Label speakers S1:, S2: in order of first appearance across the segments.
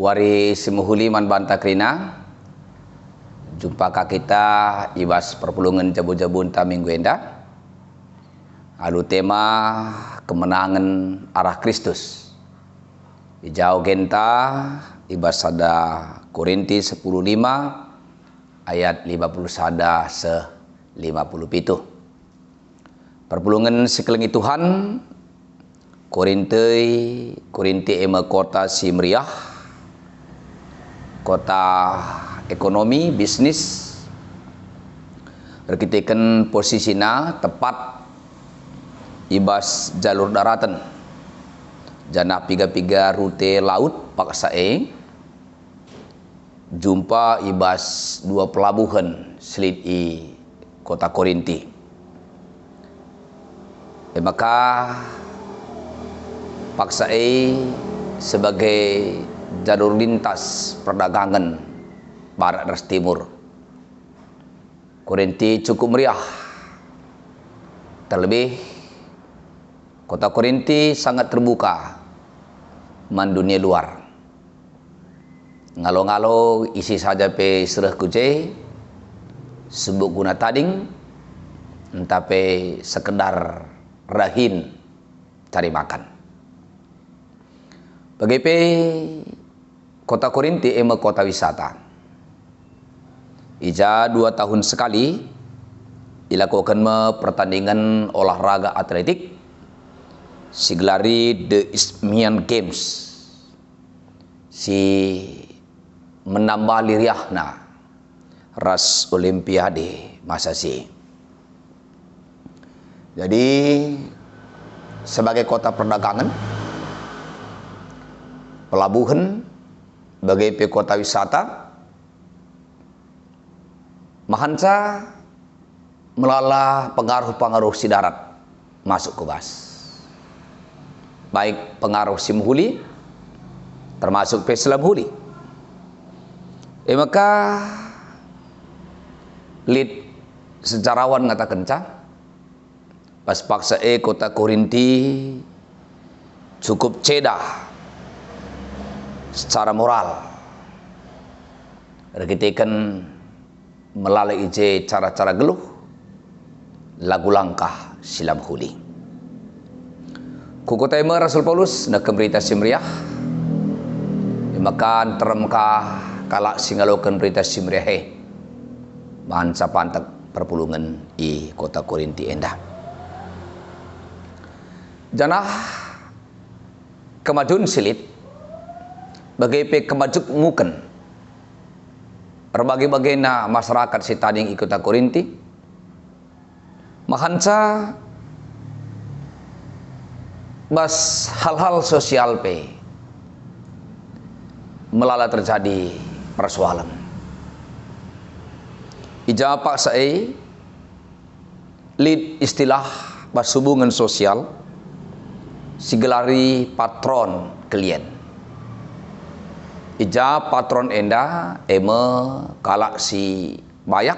S1: Wari simuhuli man banta krina. Jumpa kita ibas perpulungan jabu-jabun ta minggu enda. Alu tema kemenangan arah Kristus. Ijau genta ibas sada Korinti 10:5 ayat 50 sada se 57. Perpulungan sekelengi Tuhan Korinti ema kota si meriah, kota ekonomi, bisnis, rekitekan posisinya tepat ibas jalur daratan, jana piga-piga rute laut paksae, jumpa ibas dua pelabuhan selit i kota Korinti. Maka paksae sebagai jalur lintas perdagangan barat dan timur. Korinti cukup meriah. Terlebih kota Korinti sangat terbuka man dunia luar. Ngalo-ngalo isi saja pe sereh kuce sebut guna tading entah pe sekedar rahin cari makan. Bagi pe kota Korinti ema kota wisata. Ija 2 tahun sekali dilakukan pertandingan olahraga atletik sigelari The Isthmian Games, si menambah liriahna ras olimpiade masa si. Jadi sebagai kota perdagangan, pelabuhan, sebagai kota wisata, mahanca melala pengaruh-pengaruh si darat masuk ke bas. Baik pengaruh si muhuli termasuk pe selam huli. Maka lid sejarawan ngatakan pas paksa kota Korinti cukup cedah secara moral. Rekitekan melalui ije cara-cara geluh lagu langkah silam huli. Kukota ema Rasul Paulus nak berita simriah. Makan teremka kalak singalokan berita simriah mansa pantak perpulungan i kota Korinti endah. Janah kemajuan silit bagai pe kemajuk nguken berbagai-bagai na masyarakat si tading i kota Korinti mahanca bas hal-hal sosial pe melala terjadi persoalan. Ija paksae lid istilah bas hubungan sosial sigelari patron klien. Ija patron enda eme kalak si bayak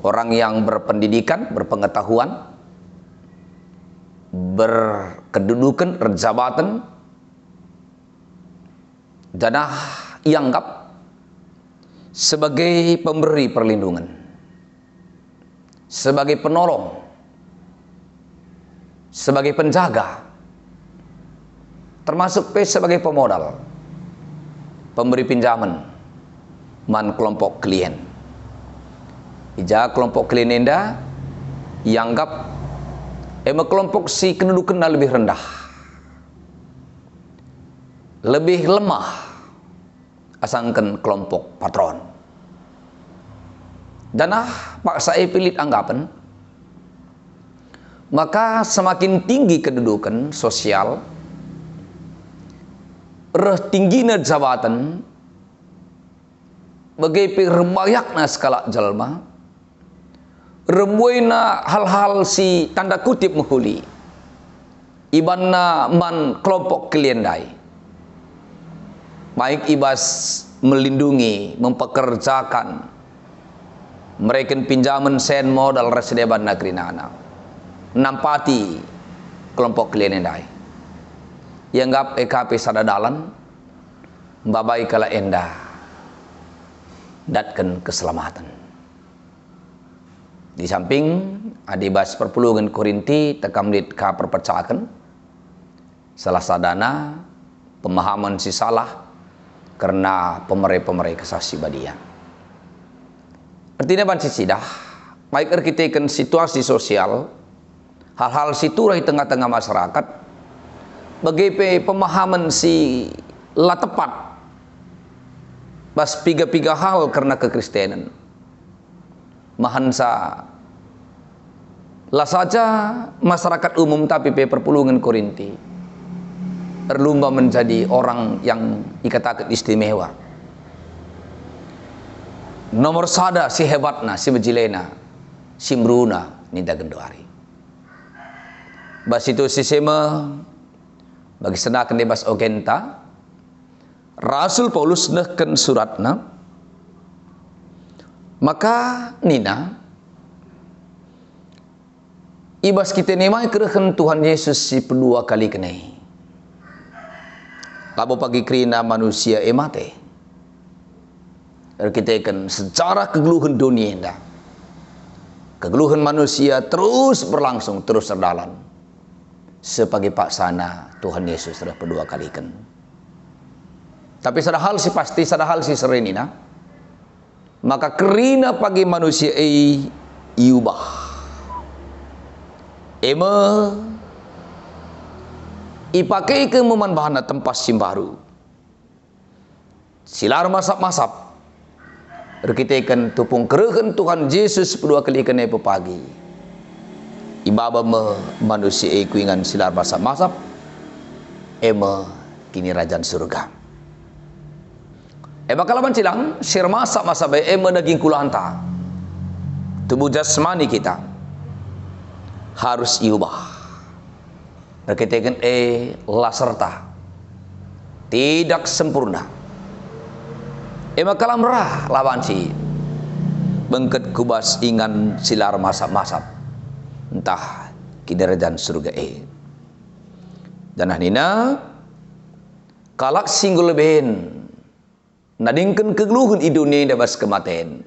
S1: orang yang berpendidikan, berpengetahuan, berkedudukan, berjabatan, janah ianggap sebagai pemberi perlindungan, sebagai penolong, sebagai penjaga, termasuk sebagai pemodal, pemberi pinjaman, man kelompok klien. Ija kelompok klien enda ianggap ema kelompok si kedudukan lebih rendah, lebih lemah asangkan kelompok patron. Danah paksa pilit anggapan, maka semakin tinggi kedudukan sosial, tingginya jabatan, bagai remayakna skala jalma, remuina hal-hal si tanda kutip menghuli, ibanna man kelompok kliendai, baik ibas melindungi, mempekerjakan, mereka pinjaman sen modal resedeban negeri nana, nampati kelompok kliendai, yang gap EKP sadadalan babai kala endah datkan keselamatan. Di samping adibas perpulungan Korinti tekamlit ka perpecahaken salah sadana pemahaman si salah karena pemerai kesasi badia. Artinya ban sidah baik kita ikan situasi sosial hal-hal situlah di tengah-tengah masyarakat bagi pemahaman si la tepat bas piga-piga hal karena kekristenan mahansa lah saja masyarakat umum tapi perpulungan Korinti berlomba menjadi orang yang dikatakan istimewa. Nomor sada si hebatna, si bejilena, si mruna ninda gendoari. Bas itu si sema bagi senakan debas ogenta Rasul Paulus nehken suratna maka nina ibas kita nemai kerehen Tuhan Yesus si kedua kali kenai labo pagi krina manusia emate kita kan secara kegeluhan dunia indah kegeluhan manusia terus berlangsung terus terdalam sepagi paksana Tuhan Yesus sudah kedua kali kan tapi sada hal si pasti sada hal si serenina maka kerina pagi manusia iubah ema ipakai ke memanbahana tempat simbaru silar masap-masap kita ikan tupung kerehen Tuhan Yesus kedua kali ikan pagi ibaba manusia kuingan silar masap-masap ema kini rajaan surga bakalaban silang sir masap-masap ema daging kulanta tubuh jasmani kita harus iubah berkaitan la serta tidak sempurna makalam merah lawan si bengket kubas ingan silar masap-masap entah kinerjan surga dan nina kalak singgul ben nadingkan kegeluhan idunia dabas kematian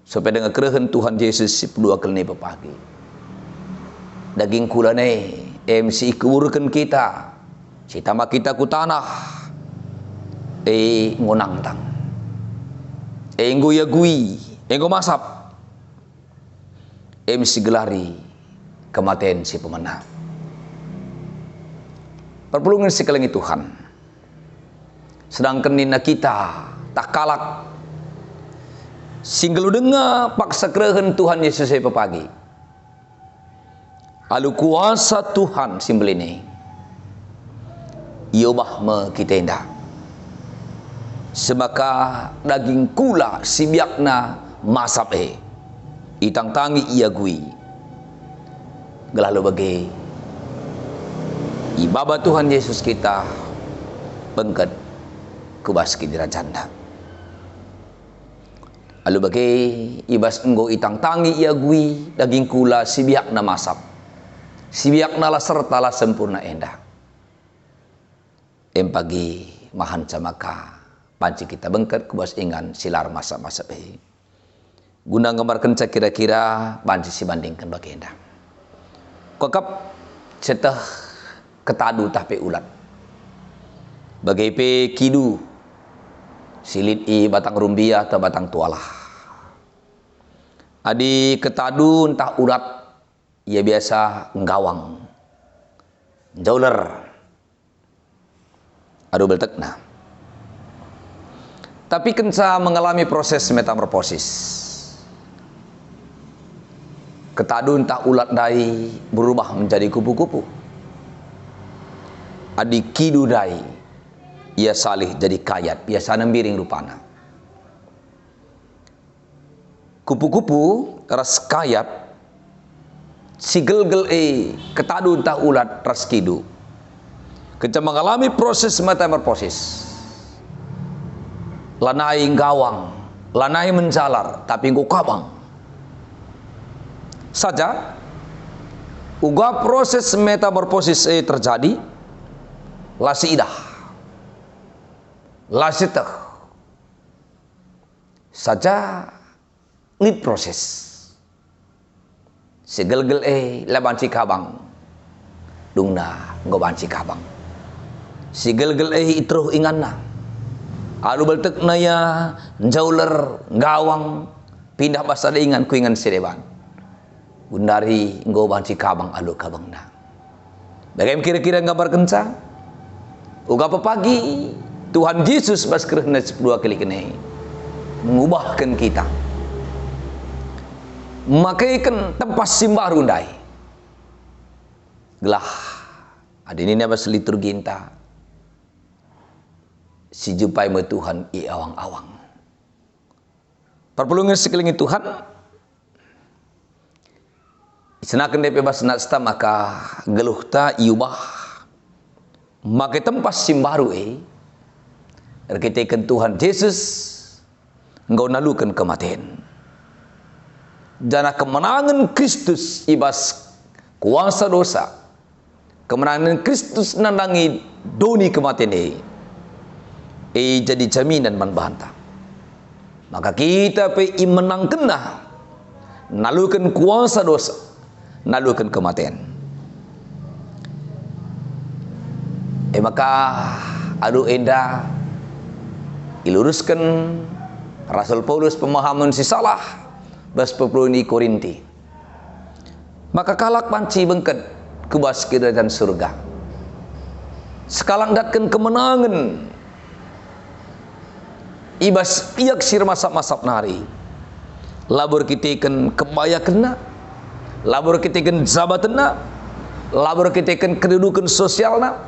S1: supaya dengan kerehen Tuhan Yesus si kedua kali pagi daging kulane MC kuburkan kita citama kita ku tanah ngonang tang enggo ya gui enggo masap MC gelari kematian si pemenang perpulungan sekelengi Tuhan sedangkan nina kita tak kalak singgelu dengar paksa kerehen Tuhan Yesus saya pagi alu kuasa Tuhan simbol ini iobah me kita indah semaka daging kula sibiakna masap itang tangi ia gui gelalu bagi ibaba Tuhan Yesus kita bengket kubas kidira janda alu bagi ibas enggo itang tangi ia gui daging kula sibiakna masap sibiakna la serta la sempurna endah pagi mahan camaka panci kita bengket kubas ingan silar masa-masa guna gambarkan kira-kira panci si bandingkan bagi endah kokap cetah ketadu tapi ulat bagai kidu silit batang rumbia atau batang tualah adi ketadu entah ulat ia biasa nggawang jauler aduh beltekna tapi kenca mengalami proses metamorfosis ketadu entah ulat dai berubah menjadi kupu-kupu adi kidu dai ia salih jadi kayat biasa nembiring rupana kupu-kupu ras kayat sigel-gel ketadu entah ulat ras kidu keca mengalami proses metamorfosis lanai gawang lanai menjalar tapi engkau kabang saja uga proses metamorfosis terjadi lasi idah lasitah saja ngit proses segelgel labanci kabang dungna ngobanci kabang segelgel itruh inganna alu baltek naya jauler gawang pindah basa ingan ku ingan sedeban gundari ngobanci kabang alu kabangna bagaimana kira-kira ngabar kenca uga pagi Tuhan Yesus baskerna 10 kali kene mengubahkan kita makaikan tempat simbah rundai gelah adini nabas liturgi inta si jupai me Tuhan i awang-awang perpulungan sekeliling Tuhan senakan DP bas nasta maka geluhta iubah makai tempat simbaru kita Tuhan Yesus engkau nalukan kematian jana kemenangan Kristus ibas kuasa dosa kemenangan Kristus nandangi doni kematian jadi jaminan manbanta maka kita pe menang kena nalukan kuasa dosa nalukan kematian maka adu enda iluruskan Rasul Paulus pemahaman si salah bas pepluni Korinti maka kalak panci bengket kubas kerajaan surga sekalang datkan kemenangan ibas iyak sir masap-masap nari labur kitikan kebaya kena labur kitikan jabatena labur kitikan kedudukan sosialna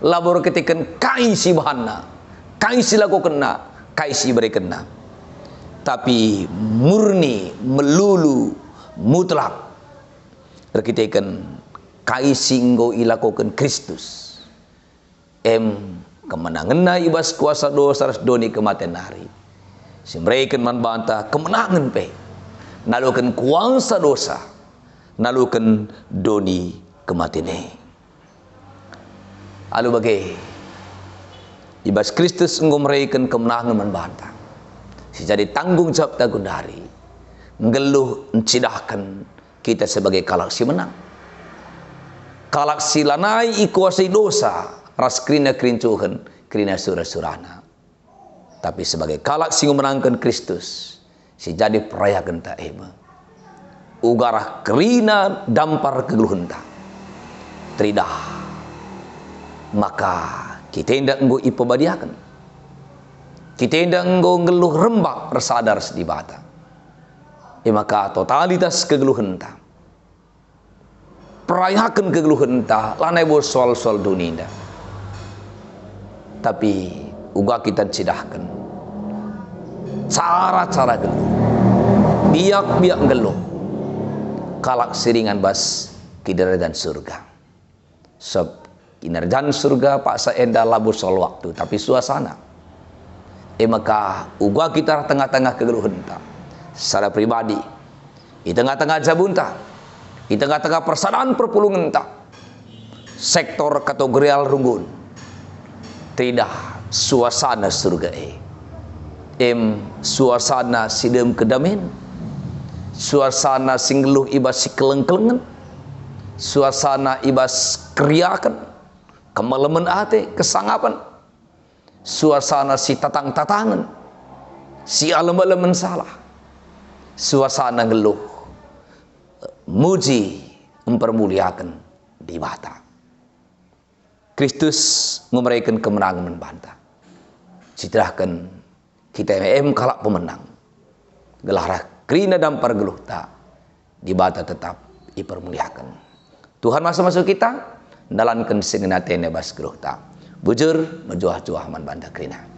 S1: labur kitikan kaisi bahanna kaisi laku kena kaisi beri kena tapi murni melulu mutlak terkitakan kaisi engkau ilakukan Kristus kemenangan na ibas kuasa dosa doni kematian hari simraikan manbanta kemenangan pe nalukan kuasa dosa nalukan doni kematian alu bagai ibas Kristus engkau meraikan kemenangan manbanta jadi tanggung jawab tagundari ngeluh encidahkan kita sebagai kalak si menang kalak si lanai ikuasai dosa ras krina kerincuhan krina surah-surana tapi sebagai kalak si memenangkan Kristus si jadi perayakan tak ugarah krina dampar kegeluhan tak tridah maka kita hendak engkau ipabadiakan kita hendak engkau ngeluh rembak bersadar sedibata maka totalitas kegeluhan tak perayakan kegeluhan tak lanai bos soal-soal dunia tapi uga kita cidahkan cara-cara geluh biak-biak geluh kalak siringan bas kinerjan surga kinerjan surga pak saenda labur soal waktu tapi suasana maka uga kita tengah-tengah kegeluhan tak secara pribadi di tengah-tengah jabunta di tengah-tengah persadaan perpulungan tak sektor kategorial runggun tidak suasana surga suasana sidem kedamin suasana singgeluh ibas si keleng-kelengan suasana ibas kriakan kemalaman ate kesangapan suasana si tatang-tatangan si alam-alaman salah suasana ngeluh muji mempermuliakan di mata Kristus memberikan kemenangan membantah citrahkan kita kalak pemenang gelarah krina dampar geluh tak di bata tetap dipermuliakan Tuhan masuk-masuk kita dalankan sengenatene bas geluh tak bujur menjuah-juah man banda krina